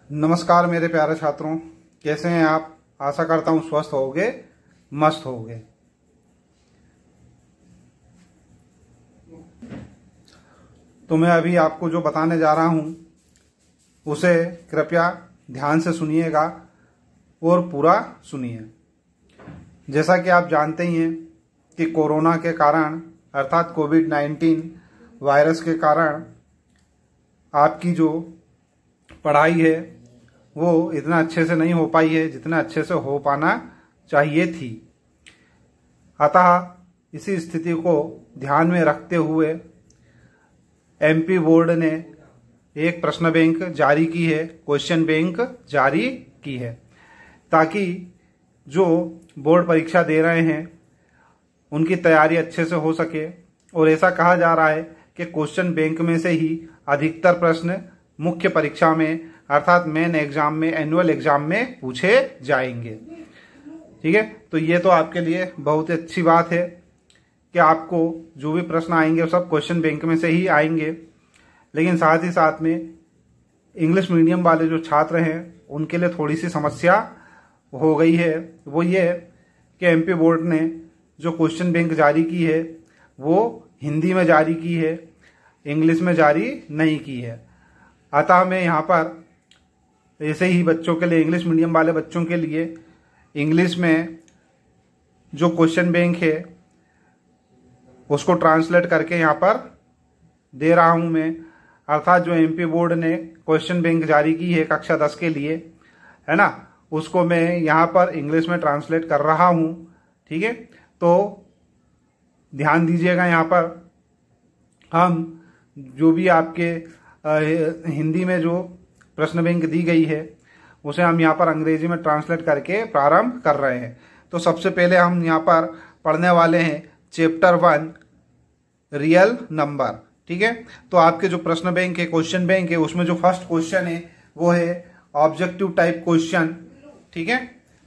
नमस्कार मेरे प्यारे छात्रों, कैसे हैं आप। आशा करता हूं स्वस्थ होगे, मस्त होगे। तो मैं अभी आपको जो बताने जा रहा हूं उसे कृपया ध्यान से सुनिएगा और पूरा सुनिए। जैसा कि आप जानते ही हैं कि कोरोना के कारण अर्थात कोविड-19 वायरस के कारण आपकी जो पढ़ाई है वो इतना अच्छे से नहीं हो पाई है जितना अच्छे से हो पाना चाहिए थी। अतः इसी स्थिति को ध्यान में रखते हुए एमपी बोर्ड ने एक प्रश्न बैंक जारी की है, क्वेश्चन बैंक जारी की है, ताकि जो बोर्ड परीक्षा दे रहे हैं उनकी तैयारी अच्छे से हो सके। और ऐसा कहा जा रहा है कि क्वेश्चन बैंक में से ही अधिकतर प्रश्न मुख्य परीक्षा में अर्थात मेन एग्जाम में, एनुअल एग्जाम में पूछे जाएंगे। ठीक है, तो ये तो आपके लिए बहुत अच्छी बात है कि आपको जो भी प्रश्न आएंगे वो सब क्वेश्चन बैंक में से ही आएंगे। लेकिन साथ ही साथ में इंग्लिश मीडियम वाले जो छात्र हैं उनके लिए थोड़ी सी समस्या हो गई है। वो ये कि एमपी बोर्ड ने जो क्वेश्चन बैंक जारी की है वो हिंदी में जारी की है, इंग्लिश में जारी नहीं की है। अतः मैं यहाँ पर ऐसे ही बच्चों के लिए, इंग्लिश मीडियम वाले बच्चों के लिए इंग्लिश में जो क्वेश्चन बैंक है उसको ट्रांसलेट करके यहाँ पर दे रहा हूँ मैं। अर्थात जो एमपी बोर्ड ने क्वेश्चन बैंक जारी की है कक्षा 10 के लिए, है ना, उसको मैं यहाँ पर इंग्लिश में ट्रांसलेट कर रहा हूँ। ठीक है, तो ध्यान दीजिएगा। यहाँ पर हम जो भी आपके हिंदी में जो प्रश्न बैंक दी गई है उसे हम यहाँ पर अंग्रेजी में ट्रांसलेट करके प्रारंभ कर रहे हैं। तो सबसे पहले हम यहाँ पर पढ़ने वाले हैं चैप्टर 1 रियल नंबर। ठीक है, तो आपके जो प्रश्न बैंक है, क्वेश्चन बैंक है, उसमें जो फर्स्ट क्वेश्चन है वो है ऑब्जेक्टिव टाइप क्वेश्चन। ठीक है,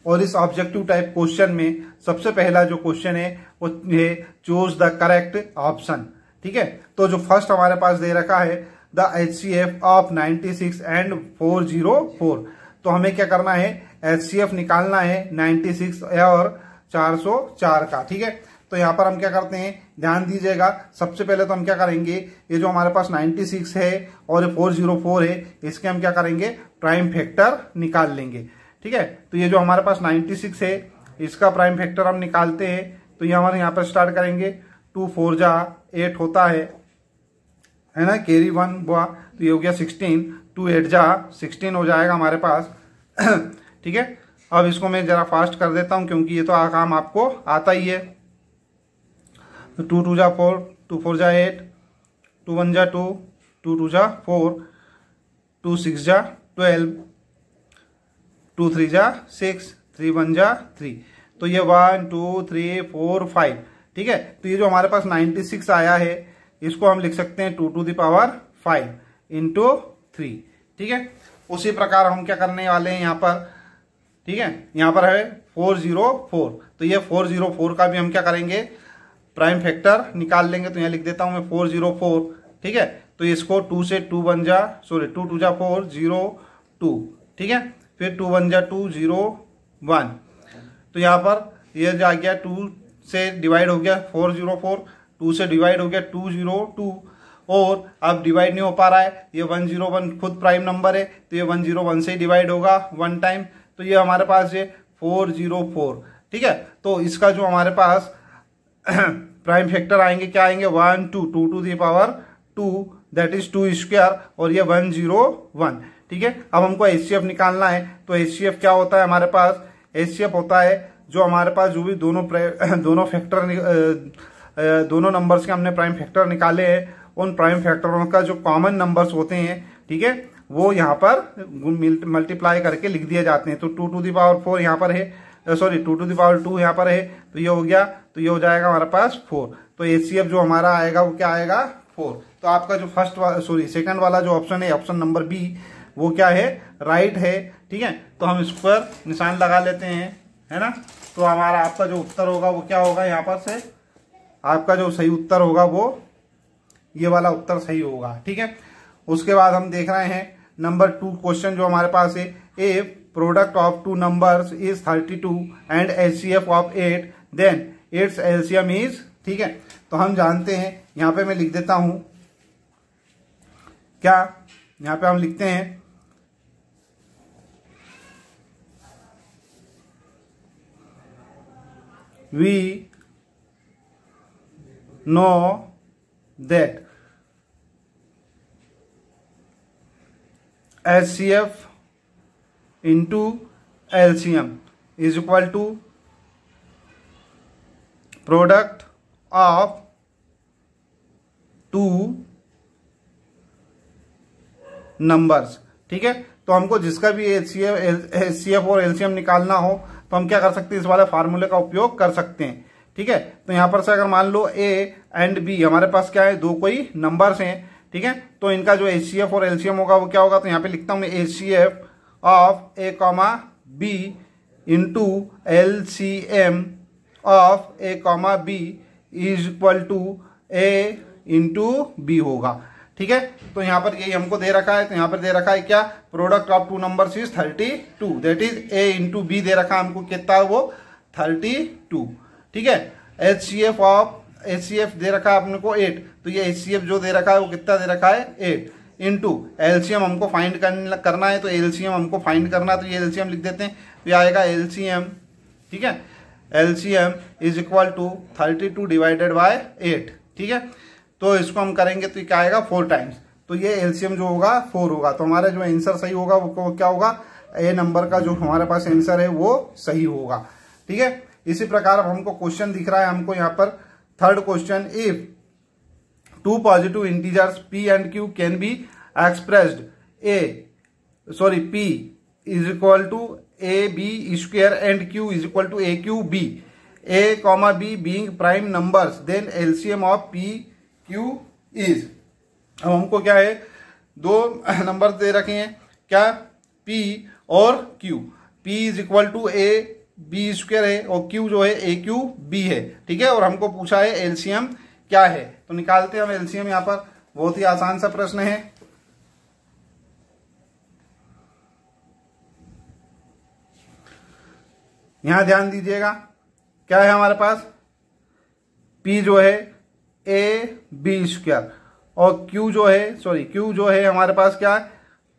और इस ऑब्जेक्टिव टाइप क्वेश्चन में सबसे पहला जो क्वेश्चन है वो है चूज द करेक्ट ऑप्शन। ठीक है, तो जो फर्स्ट हमारे पास दे रखा है द HCF ऑफ 96 एंड 404। तो हमें क्या करना है, HCF निकालना है 96 और 404 का। ठीक है, तो यहाँ पर हम क्या करते हैं, ध्यान दीजिएगा। सबसे पहले तो हम क्या करेंगे, ये जो हमारे पास 96 है और 404 है, इसके हम क्या करेंगे, प्राइम फैक्टर निकाल लेंगे। ठीक है, तो ये जो हमारे पास 96 है इसका प्राइम फैक्टर हम निकालते हैं। तो ये हमारे यहाँ पर स्टार्ट करेंगे, 2 4 जा 8 होता है ना, कैरी 1 हुआ तो ये हो गया 16, 2 8 जा 16 हो जाएगा हमारे पास। ठीक है, अब इसको मैं जरा फास्ट कर देता हूं क्योंकि ये तो काम आपको आता ही है। 2 2 जा 4, 2 4 जा 8, 2 1 जा 2, 2 2 जा 4, 2 6 जा 12, 2 3 जा 6, 3 1 जा 3। तो ये 1 2 3 4 5। ठीक है, तो ये जो हमारे पास 96 आया है इसको हम लिख सकते हैं 2 to the power 5 into 3। ठीक है, उसी प्रकार हम क्या करने वाले हैं यहाँ पर। ठीक है, यहाँ पर है 404। तो ये 404 का भी हम क्या करेंगे, प्राइम फैक्टर निकाल लेंगे। तो यहाँ लिख देता हूं मैं 404। ठीक है, तो इसको 2 से 2 1 जा 2 2 जा 4 0 2। ठीक है, फिर 2 1 जा 2 0 1। तो यहाँ पर ये जा गया 2 से डिवाइड हो गया 404, 2 से डिवाइड हो गया 202। और अब डिवाइड नहीं हो पा रहा है, ये 101 खुद प्राइम नंबर है तो ये 101 से ही डिवाइड होगा 1 टाइम। तो ये हमारे पास है 404। ठीक है, तो इसका जो हमारे पास प्राइम फैक्टर आएंगे क्या आएंगे, 1 2 2 to the power 2 that is 2 square और ये 101। ठीक है, अब हमको HCF निकालना है। तो HCF क्या होता है हमारे पास, HCF होता है जो हमारे पास जो भी दोनों फैक्टर दोनों नंबर्स के हमने प्राइम फैक्टर निकाले हैं उन प्राइम फैक्टरों का जो कॉमन नंबर्स होते हैं, ठीक है, वो यहाँ पर मल्टीप्लाई करके लिख दिए जाते हैं। तो 2 to the power 4 यहाँ पर है, 2 to the power 2 यहाँ पर है, तो ये हो गया, तो ये हो जाएगा हमारे पास 4। तो HCF जो हमारा आएगा वो क्या आएगा, 4। तो आपका जो सेकंड वाला जो ऑप्शन है, ऑप्शन नंबर बी, वो क्या है, राइट है। ठीक है, तो हम इस पर निशान लगा लेते हैं, है ना। तो हमारा आपका जो उत्तर होगा वो क्या होगा, यहाँ पर से आपका जो सही उत्तर होगा वो ये वाला उत्तर सही होगा। ठीक है, उसके बाद हम देख रहे हैं नंबर 2 क्वेश्चन जो हमारे पास है, a product of two numbers is 32 and HCF of 8 then it's LCM is, ठीक है। तो हम जानते हैं, यहां पे मैं लिख देता हूं क्या, यहां पे हम लिखते हैं we know that HCF into LCM is equal to product of two numbers, ठीक है। तो हमको जिसका भी HCF और LCM निकालना हो तो हम क्या कर सकते हैं, इस वाले फार्मूले का उपयोग कर सकते हैं, ठीक है। तो यहां पर से अगर मान लो A एंड B हमारे पास क्या है, दो कोई नंबर्स हैं, ठीक है। तो इनका जो HCF और LCM होगा वो क्या होगा, तो यहां पे लिखता हूं मैं HCF of A, B into LCM of A, B is equal to A into B होगा, ठीक है। तो यहां पर यही हमको दे रखा है, तो यहां पर दे रखा है क्या, product of two numbers is 32, that is A into B दे रखा है हमको, कितना है वो 32, ठीक है। HCF दे रखा है अपने को 8, तो ये HCF जो दे रखा है वो कितना दे रखा है 8 इंटू LCM हमको फाइंड करना है, तो LCM हमको फाइंड करना है, तो ये LCM लिख देते हैं, तो ये आएगा LCM, ठीक है। LCM is equal to 32 divided by 8, ठीक है। तो इसको हम करेंगे तो क्या आएगा 4 टाइम्स, तो ये LCM जो होगा 4 होगा, तो हमारा जो आंसर सही होगा वो क्या होगा, ए नंबर का जो हमारे पास आंसर है वो सही होगा, ठीक है। इसी प्रकार अब हमको क्वेश्चन दिख रहा है हमको यहाँ पर, third question, if two positive integers P and Q can be expressed P is equal to AB square and Q is equal to AQB, A, B being prime numbers, then LCM of P Q is. अब हमको क्या है, दो number दे रखे हैं क्या, P और Q, P is equal to AB square है और Q जो है AQB है, ठीक है। और हमको पूछा है LCM क्या है, तो निकालते हैं हम LCM यहाँ पर, बहुत ही आसान सा प्रश्न है। यहां ध्यान दीजिएगा, क्या है हमारे पास, P जो है AB स्क्वायर और Q जो है हमारे पास क्या है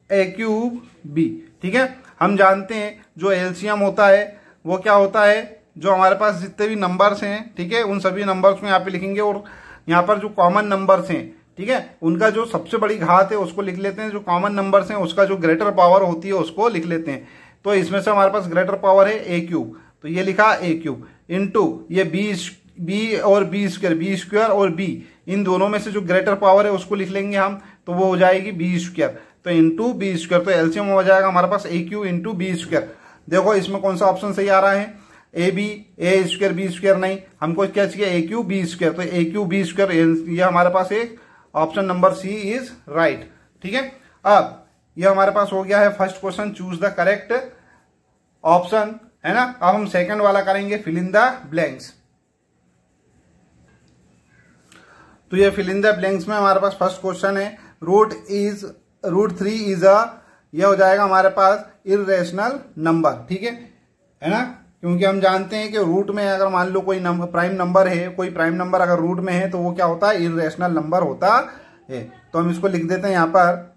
AQB, ठीक है। हम जानते हैं जो LCM होता है वो क्या होता है, जो हमारे पास जितने भी नंबर्स हैं, ठीक है, उन सभी नंबर्स को यहाँ पे लिखेंगे, और यहाँ पर जो कॉमन नंबर्स हैं, ठीक है, उनका जो सबसे बड़ी घात है उसको लिख लेते हैं, जो कॉमन नंबर्स हैं उसका जो ग्रेटर पावर होती है उसको लिख लेते हैं। तो इसमें से हमारे पास ग्रेटर पावर है A3, तो ये लिखा A3 इंटू ये B और B स्क्वायर और B, इन दोनों में से जो ग्रेटर पावर है उसको लिख लेंगे हम, तो वो हो जाएगी B स्क्वायर, तो इंटू B स्क्वायर, तो एलसीएम हो जाएगा हमारे पास AQ इंटू B स्क्वायर। देखो इसमें कौन सा ऑप्शन सही आ रहा है, A स्क्वायर B स्क्वायर नहीं, हमको क्या चाहिए AQ B स्क्वायर, तो AQ B स्क्वायर ये हमारे पास एक option number C is right, ठीक है। अब ये हमारे पास हो गया है first question, choose the correct option, है ना। अब हम सेकंड वाला करेंगे, फिल इन द ब्लैंक्स। तो ये फिल इन द ब्लैंक्स में हमारे पास फर्स्ट क्वेश्चन है, रूट 3 इज ये हो जाएगा हमारे पास इर्रेशनल नंबर, ठीक है ना। क्योंकि हम जानते हैं कि रूट में अगर मान लो कोई प्राइम नंबर है, कोई प्राइम नंबर अगर रूट में है तो वो क्या होता है, इर्रेशनल नंबर होता है। तो हम इसको लिख देते हैं यहां पर,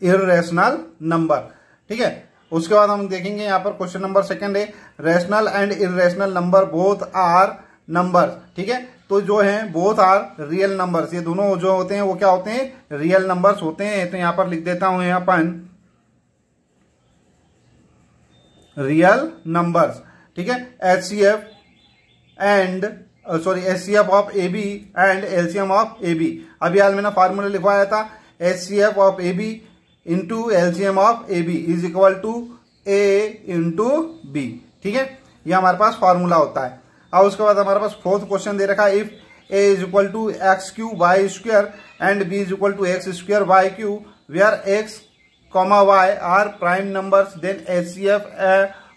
इर्रेशनल नंबर, ठीक है। उसके बाद हम देखेंगे यहां पर क्वेश्चन नंबर सेकंड है, rational and irrational number both are number, ठीक है। तो जो है बोथ आर रियल नंबर्स, ये दोनों जो होते हैं वो क्या होते हैं, रियल नंबर्स होते हैं। तो यहां पर लिख देता हूं यहां पर रियल नंबर्स, ठीक है। HCF of AB and LCM of AB, अभी हाल मैंने फार्मूला लिखवाया था, HCF of AB into LCM of AB is equal to A into B, ठीक है। ये हमारे पास फॉर्मूला होता है। अब उसके बाद हमारे पास फोर्थ क्वेश्चन दे रखा है, if A is equal to x³ y square and B is equal to x square y³ where x, y are prime numbers, then HCF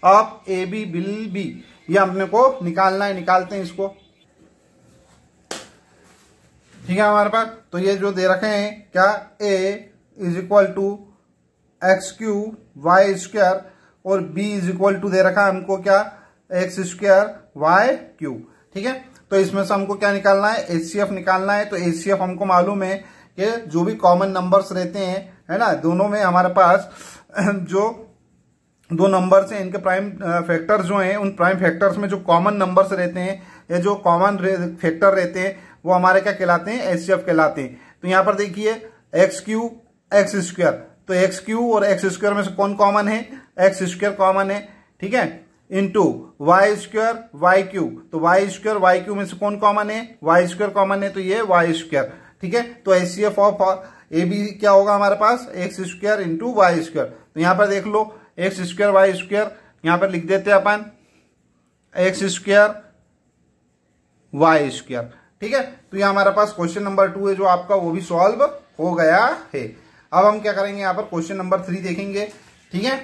of AB will be. ये अपने को निकालना है, निकालते हैं इसको। ठीक है हमारे पास। तो ये जो दे रखे हैं क्या, a is equal to x cube y square और b इज इक्वल टू दे रखा है हमको क्या, एक्स स्क्वायर वाई क्यू। ठीक है, तो इसमें से हमको क्या निकालना है, एचसीएफ निकालना है। तो एचसीएफ हमको मालूम है कि जो भी कॉमन नंबर्स रहते हैं, है ना, दोनों में हमारे पास जो दो नंबर्स हैं इनके प्राइम फैक्टर्स जो हैं, उन प्राइम फैक्टर्स में जो कॉमन नंबर्स रहते हैं या जो कॉमन फैक्टर रहते हैं वो हमारे क्या कहलाते हैं, एचसीएफ कहलाते हैं। तो यहां पर देखिए एक्स क्यू एक्स स्क्वायर, तो एक्स क्यू और एक्स स्क्वायर में से कौन कॉमन है, एक्स स्क्वायर कॉमन है। ठीक है, into y square y cube, तो वाई स्क्वायर वाई क्यू में से कौन कॉमन है, वाई स्क्वायर कॉमन है, तो ये वाई स्क्वायर। ठीक है, तो एचसीएफ ऑफ ए बी क्या होगा हमारे पास, x square into y square. तो यहां पर देख लो एक्स स्क्वायर वाई स्क्वायर, यहां पर लिख देते हैं अपन एक्स स्क्वायर वाई स्क्वायर। ठीक है, तो यह हमारे पास क्वेश्चन नंबर 2 है जो आपका, वो भी सॉल्व हो गया है। अब हम क्या करेंगे, यहां पर क्वेश्चन नंबर 3 देखेंगे। ठीक है,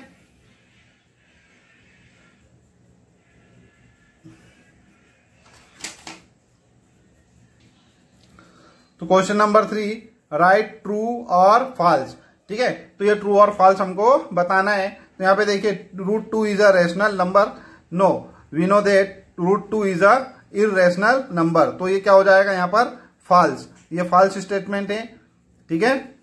तो क्वेश्चन नंबर 3, राइट ट्रू और फॉल्स। ठीक है, तो ये ट्रू और फॉल्स हमको बताना है। तो यहां पे देखिए √2 is a rational number, no we know that √2 is a irrational number. तो ये क्या हो जाएगा यहां पर, फॉल्स, ये फॉल्स स्टेटमेंट है। ठीक है,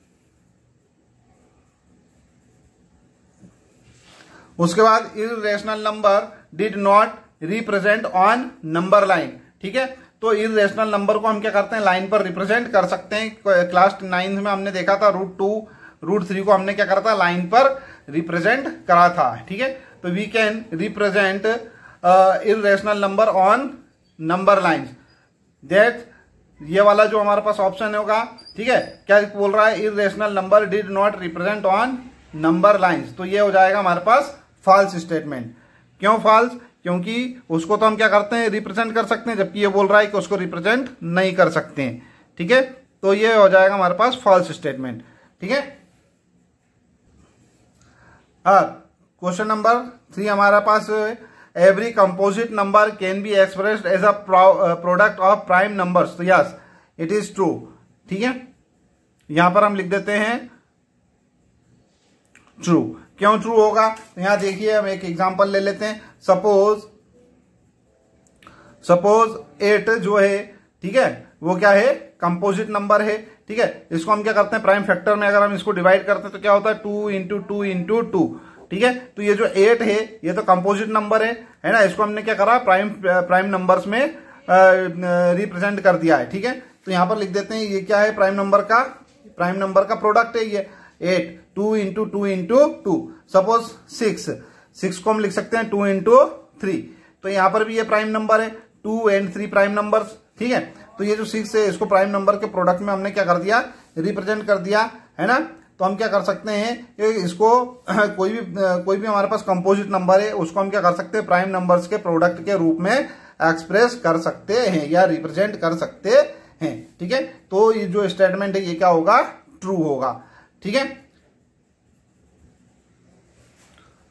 उसके बाद irrational number did not represent on number line. ठीक है, तो इररेशनल नंबर को हम क्या करते हैं, लाइन पर रिप्रेजेंट कर सकते हैं। क्लास 9 में हमने देखा था √2 √3 को हमने क्या करा था, लाइन पर रिप्रेजेंट करा था। ठीक है, तो we can represent irrational number on number lines, that ये वाला जो हमारे पास ऑप्शन होगा। ठीक है, क्या बोल रहा है, irrational number did not represent on number lines, तो ये हो जाएगा हमारे पास फॉल्स स्टेटमेंट। क्यों फॉल्स, क्योंकि उसको तो हम क्या करते हैं, रिप्रेजेंट कर सकते हैं, जबकि ये बोल रहा है कि उसको रिप्रेजेंट नहीं कर सकते हैं। ठीक है, तो ये हो जाएगा हमारे पास फॉल्स स्टेटमेंट। ठीक है, क्वेश्चन नंबर 3 हमारे पास, every composite number can be expressed as a product of prime numbers, तो यस इट इज ट्रू। ठीक है, यहां पर हम लिख देते हैं ट्रू। क्यों ट्रू होगा, तो यहां देखिए हम एक एग्जांपल ले लेते हैं। सपोज 8 जो है, ठीक है, वो क्या है, कंपोजिट नंबर है। ठीक है, इसको हम क्या करते हैं, प्राइम फैक्टर में अगर हम इसको डिवाइड करते हैं तो क्या होता है, 2 इंटू 2 इंटू 2। ठीक है, तो ये जो 8 है ये तो कंपोजिट नंबर है ना, इसको हमने क्या करा, प्राइम नंबर्स में रिप्रेजेंट कर दिया है। ठीक है, तो यहां पर लिख देते हैं ये क्या है, प्राइम नंबर का प्रोडक्ट है ये 8, 2 इंटू 2 इंटू 2। सपोज 6 को हम लिख सकते हैं 2 इंटू 3, तो यहां पर भी ये प्राइम नंबर है, 2 एंड 3 प्राइम नंबर्स। ठीक है, तो ये जो 6 है इसको प्राइम नंबर के प्रोडक्ट में हमने क्या कर दिया, रिप्रेजेंट कर दिया है ना। तो हम क्या कर सकते हैं, इसको कोई भी हमारे पास कंपोजिट नंबर है उसको हम क्या कर सकते हैं, प्राइम नंबर्स के प्रोडक्ट के रूप में एक्सप्रेस कर सकते हैं या रिप्रेजेंट कर सकते हैं। ठीक है, तो ये जो स्टेटमेंट है ये क्या होगा, ट्रू होगा। ठीक है,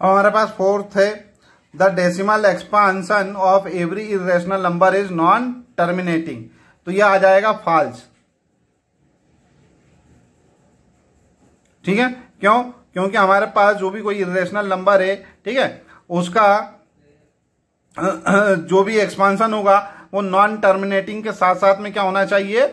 हमारे पास 4th है, the decimal expansion of every irrational number is non terminating, तो यह आ जाएगा फॉल्स। ठीक है, क्यों, क्योंकि हमारे पास जो भी कोई इरेशनल नंबर है, ठीक है, उसका जो भी एक्सपांशन होगा वो नॉन टर्मिनेटिंग के साथ साथ में क्या होना चाहिए,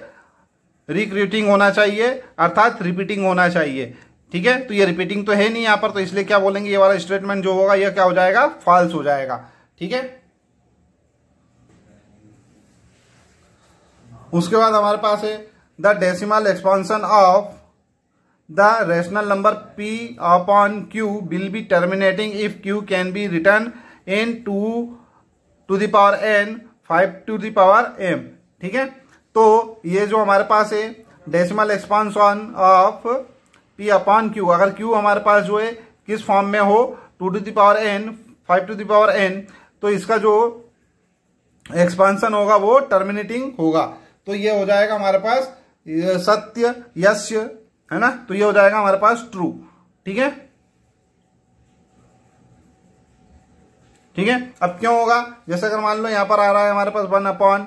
रिक्रूटिंग होना चाहिए, अर्थात रिपीटिंग होना चाहिए। ठीक है, तो ये रिपीटिंग तो है नहीं यहां पर, तो इसलिए क्या बोलेंगे, ये वाला स्टेटमेंट जो होगा ये क्या हो जाएगा, फॉल्स हो जाएगा। ठीक है, उसके बाद हमारे पास है the decimal expansion of the rational number p upon q will be terminating if q can be written in 2 to the power n 5 to the power m। ठीक है, तो ये जो हमारे पास है decimal expansion of p upon q, अगर q हमारे पास जो है किस फॉर्म में हो, 2 to the power n 5 to the power n, तो इसका जो एक्सपांशन होगा वो टर्मिनेटिंग होगा। तो ये हो जाएगा हमारे पास सत्य, यस्य, है ना, तो ये हो जाएगा हमारे पास ट्रू। ठीक है, ठीक है, अब क्यों होगा, जैसे अगर मान लो यहां पर आ रहा है हमारे पास 1 अपॉन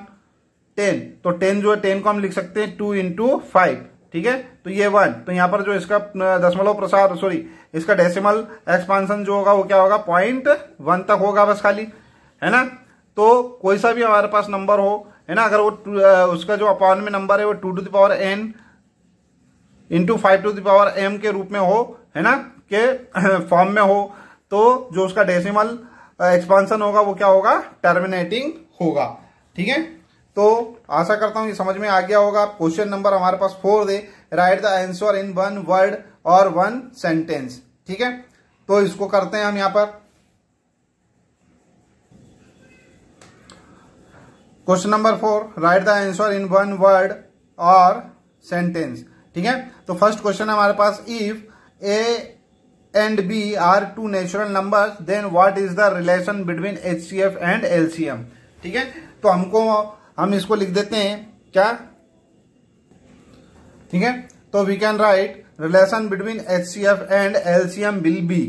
10, तो 10 जो है 10 को हम लिख सकते हैं 2 इंटू 5, ठीक है। तो ये 1, तो यहाँ पर जो इसका दशमलव प्रसार इसका डेसिमल एक्सपांशन जो होगा वो क्या होगा 0.1 तक होगा बस खाली, है ना। तो कोई सा भी हमारे पास नंबर हो, है ना, अगर वो उसका जो अपॉन में नंबर है वो 2 to the power n into 5 to the power m के रूप में हो, है ना, के फॉर्म में हो, तो जो उसका डेसिमल एक्सपांशन होगा वो क्या होगा टर्मिनेटिंग होगा, ठीक है। तो आशा करता हूं ये समझ में आ गया होगा। क्वेश्चन नंबर हमारे पास 4 दे, write the answer in 1 word और 1 सेंटेंस, ठीक है। तो इसको करते हैं हम यहां पर। Question number 4, write the answer in 1 word और सेंटेंस, ठीक है। तो फर्स्ट क्वेश्चन है हमारे पास, if a and b are two natural numbers then what is the relation between HCF and LCM, ठीक है। तो हम इसको लिख देते हैं क्या, ठीक है। तो we can write relation between HCF and LCM will be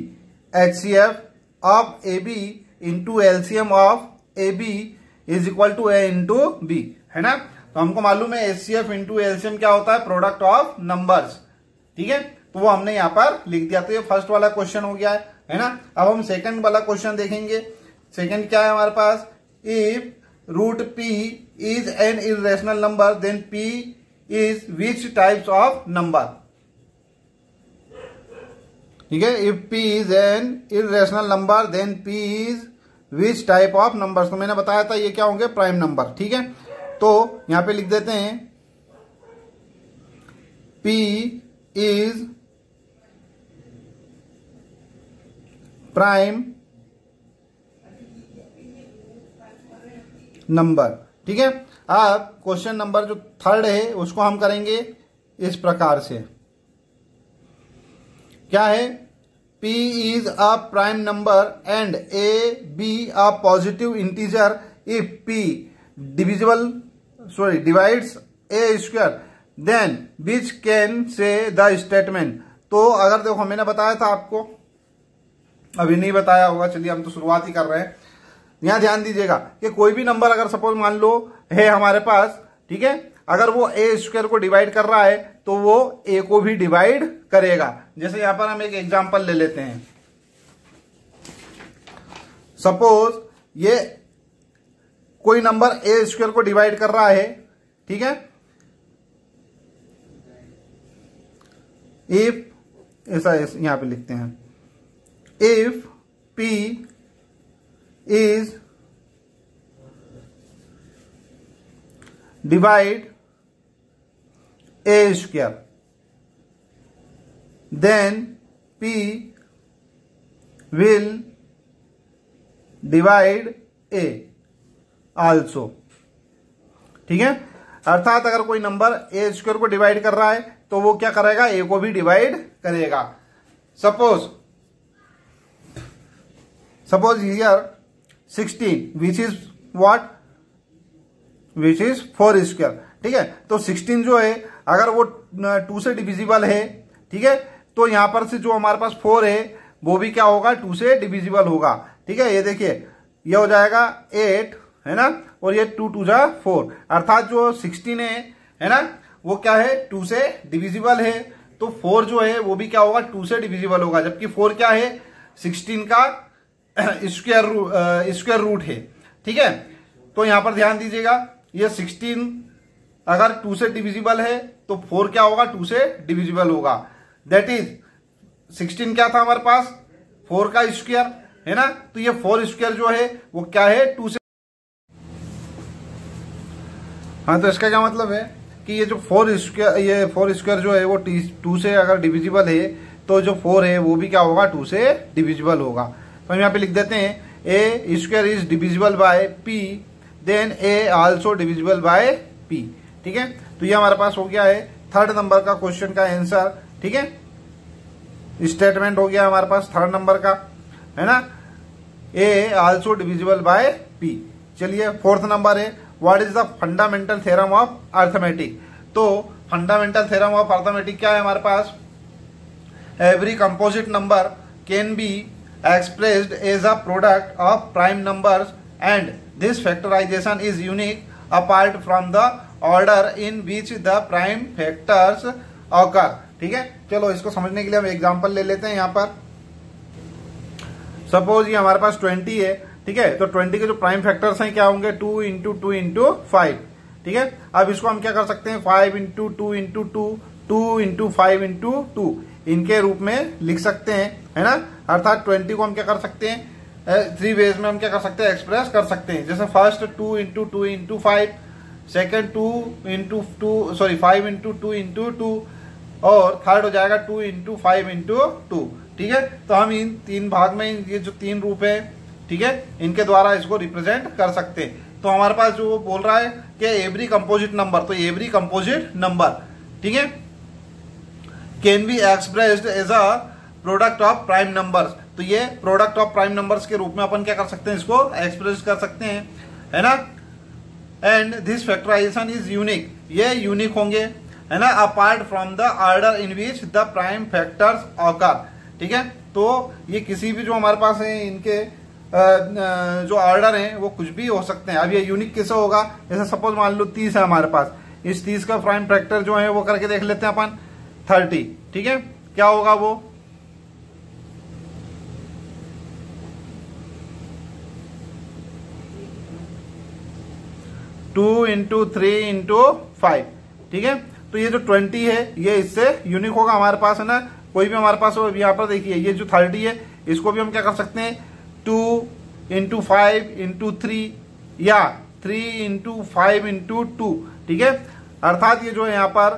HCF of AB into LCM of AB is equal to A into B, है ना। तो हमको मालूम है HCF इंटू LCM क्या होता है, प्रोडक्ट ऑफ नंबर्स, ठीक है। तो वो हमने यहां पर लिख दिया। तो ये फर्स्ट वाला क्वेश्चन हो गया है ना। अब हम सेकंड वाला क्वेश्चन देखेंगे। सेकंड क्या है हमारे पास, if root p is an irrational number then p is which types of number, ठीक है। If p is an irrational number then p is which type of number. तो मैंने बताया था ये क्या होंगे, प्राइम नंबर, ठीक है। तो यहां पे लिख देते हैं p इज प्राइम नंबर, ठीक है। अब क्वेश्चन नंबर जो थर्ड है उसको हम करेंगे इस प्रकार से, क्या है, p is a prime number and a b a positive integer if p divides a square then which can say the statement. तो अगर देखो मैंने बताया था आपको, अभी नहीं बताया होगा, चलिए हम तो शुरुआत ही कर रहे हैं। यहां ध्यान दीजिएगा कि कोई भी नंबर अगर सपोज मान लो है हमारे पास, ठीक है, अगर वो ए स्क्वायर को डिवाइड कर रहा है तो वो ए को भी डिवाइड करेगा। जैसे यहां पर हम एक एग्जांपल ले लेते हैं, सपोज ये कोई नंबर ए स्क्वायर को डिवाइड कर रहा है, ठीक है। इफ ऐसा यहां पे लिखते हैं, if p is divide a square then p will divide a also, ठीक है। अर्थात अगर कोई नंबर ए स्क्वायर को डिवाइड कर रहा है तो वो क्या करेगा, ए को भी डिवाइड करेगा। Suppose here 16 which is what, which is 4 square, ठीक है। तो 16 जो है अगर वो 2 से डिविजिबल है, ठीक है, तो यहां पर से जो हमारे पास 4 है वो भी क्या होगा 2 से डिविजिबल होगा, ठीक है। ये देखिए ये हो जाएगा 8, है ना, और ये 2 2 जा 4, अर्थात जो 16 है ना, वो क्या है 2 से डिविजिबल है। तो 4 जो है वो भी क्या होगा 2 से डिविजिबल होगा, जबकि 4 क्या है 16 का स्क्वायर रूट है, ठीक है। तो यहां पर ध्यान दीजिएगा, ये 16 अगर 2 से डिविजिबल है तो 4 क्या होगा 2 से डिविजिबल होगा। दैट इज 16 क्या था हमारे पास 4 का स्क्वायर, है ना। तो ये 4 स्क्वायर जो है वो क्या है 2 से, हाँ। तो इसका क्या मतलब है कि ये जो 4 स्क्वायर जो है वो 2 से अगर डिविजिबल है तो जो 4 है वो भी क्या होगा 2 से डिविजिबल होगा। तो हम यहाँ पे लिख देते हैं a square is divisible by p then a also divisible by p, ठीक है। तो ये हमारे पास हो गया है थर्ड नंबर का क्वेश्चन का आंसर, ठीक है। स्टेटमेंट हो गया हमारे पास थर्ड नंबर का, है ना, a also divisible by p. चलिए फोर्थ नंबर है, what is the fundamental theorem of arithmetic. तो फंडामेंटल थ्योरम ऑफ अर्थमेटिक क्या है हमारे पास, every composite number can be expressed as a product of prime numbers and this factorization is unique apart from the order in which the prime factors occur. ठीक है, चलो इसको समझने के लिए हम एग्जांपल ले लेते हैं। यहाँ पर सपोज ये हमारे पास 20 है। ठीक है, तो 20 के जो प्राइम फैक्टर्स हैं क्या होंगे, 2 इंटू 2 इंटू 5। ठीक है, अब इसको हम क्या कर सकते हैं, 5 इंटू 2 इंटू 2, 2 इंटू 5 इंटू 2 इनके रूप में लिख सकते हैं, है ना। अर्थात 20 को हम क्या कर सकते हैं, 3 वेज में हम क्या कर सकते हैं, एक्सप्रेस कर सकते हैं। जैसे first 2 into 2 into 5, second 5 into 2 into 2, और थर्ड हो जाएगा 2 इंटू 5 इंटू 2। ठीक है, तो हम इन 3 भाग में ये जो 3 रूप है, ठीक है, इनके द्वारा इसको रिप्रेजेंट कर सकते हैं। तो हमारे पास जो बोल रहा है कि एवरी कंपोजिट नंबर, तो एवरी कंपोजिट नंबर, ठीक है, can be expressed as a product of prime numbers. तो ये प्रोडक्ट ऑफ प्राइम नंबर्स के रूप में अपन क्या कर सकते हैं, इसको एक्सप्रेस कर सकते हैं, है ना। And this factorization is unique, ये यूनिक होंगे, है ना, apart from the order in which the prime factors occur. ठीक है, तो ये किसी भी जो हमारे पास है इनके जो ऑर्डर हैं वो कुछ भी हो सकते हैं। अब ये यूनिक कैसे होगा, जैसे सपोज मान लो 30 है हमारे पास, इस 30 का प्राइम फैक्टर जो है वो करके देख लेते हैं अपन 30। ठीक है, क्या होगा वो, टू इंटू 3 इंटू 5। ठीक है, तो ये जो 20 है ये इससे यूनिक होगा हमारे पास, है ना। कोई भी हमारे पास हो, यहाँ पर देखिए ये जो 30 है इसको भी हम क्या कर सकते हैं, 2 इंटू 5 इंटू 3 या 3 इंटू 5 इंटू 2। ठीक है, अर्थात ये जो है यहाँ पर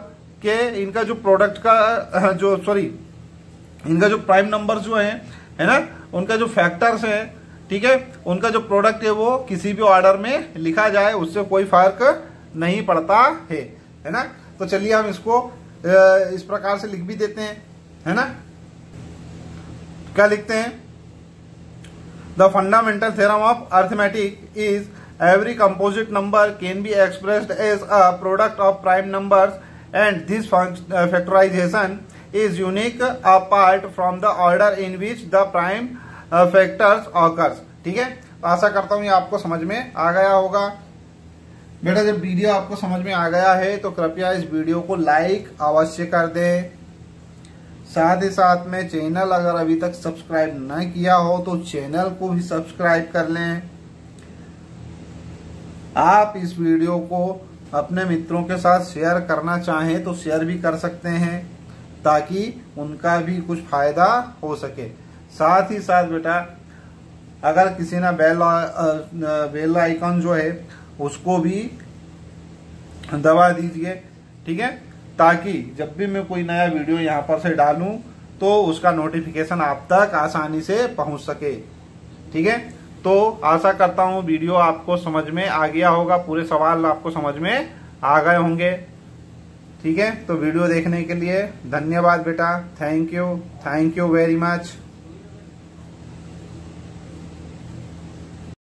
के इनका जो प्रोडक्ट का जो इनका जो प्राइम नंबर जो है ना, उनका जो फैक्टर्स है, ठीक है, उनका जो प्रोडक्ट है वो किसी भी ऑर्डर में लिखा जाए उससे कोई फर्क नहीं पड़ता है ना। तो चलिए हम इसको इस प्रकार से लिख भी देते हैं, है ना। क्या लिखते हैं, the fundamental theorem of arithmetic is every composite number can be expressed as a product of prime numbers and this factorization is unique apart from the order in which the prime factors occurs. ठीक है, तो आशा करता हूं ये आपको समझ में आ गया होगा। बेटा जब वीडियो आपको समझ में आ गया है तो कृपया इस वीडियो को लाइक अवश्य कर दें। साथ ही साथ में चैनल अगर अभी तक सब्सक्राइब न किया हो तो चैनल को भी सब्सक्राइब कर लें। आप इस वीडियो को अपने मित्रों के साथ शेयर करना चाहें तो शेयर भी कर सकते हैं ताकि उनका भी कुछ फायदा हो सके। साथ ही साथ बेटा अगर किसी ने बेल आइकन जो है उसको भी दबा दीजिए, ठीक है, ताकि जब भी मैं कोई नया वीडियो यहाँ पर से डालूं तो उसका नोटिफिकेशन आप तक आसानी से पहुंच सके। ठीक है, तो आशा करता हूं वीडियो आपको समझ में आ गया होगा, पूरे सवाल आपको समझ में आ गए होंगे। ठीक है, तो वीडियो देखने के लिए धन्यवाद बेटा, थैंक यू वेरी मच।